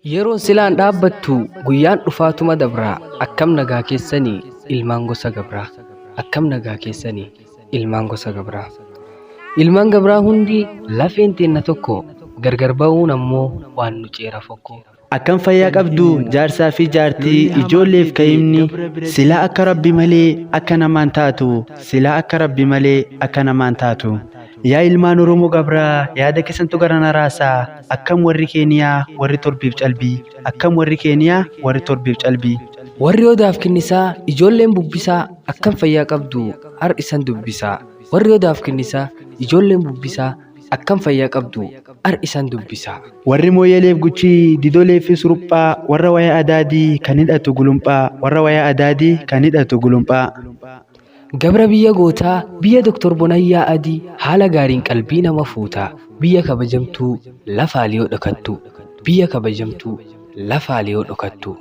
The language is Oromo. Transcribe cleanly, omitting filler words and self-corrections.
Yeroon silaan dhaabbattu guyyaan dhufaatuma dabraa akkam nagaa keessanii ilmaan gosa gabraa akkam nagaa keessanii ilmaan gosa gabraa ilmaan gabraa hundi lafeen teenna tokko gargar ba'uun ammoo waan nu ceera fokko. Akkam fayyaa qabdu jaarsaa fi jaartii ijoolleef ka'imni silaa akka rabbi malee akka namaan taatu silaa akka rabbi malee akka namaan taatu. Yaa ilmaan Oromoo gabraa yaada keessantu garana raasaa akkam warri Keeniyaa warri torbiif calbii akkam warri Keeniyaa warri torbiif calbii. Warri odaaf kinnisaa ijoolleen bubbisaa akkam fayyaa qabdu har isan dubbisaa. Warri odaaf kinnisaa ijoolleen bubbisaa akkam fayyaa qabdu har isan dubbisaa. Warri mooyyeleef guchii didoleef suruphaa warra wayaa adaadii kan hidhatu gulumphaa warra wayaa adaadii kan hidhatu gulumphaa. Gabra biyya gootaa biyya Dr. Bonayyaa Adii haala gaariin qalbii nama fuutaa biyya kabajamtuu lafaa liyoo dhokattu biyya kabajamtuu lafaa liyoo dhokattu.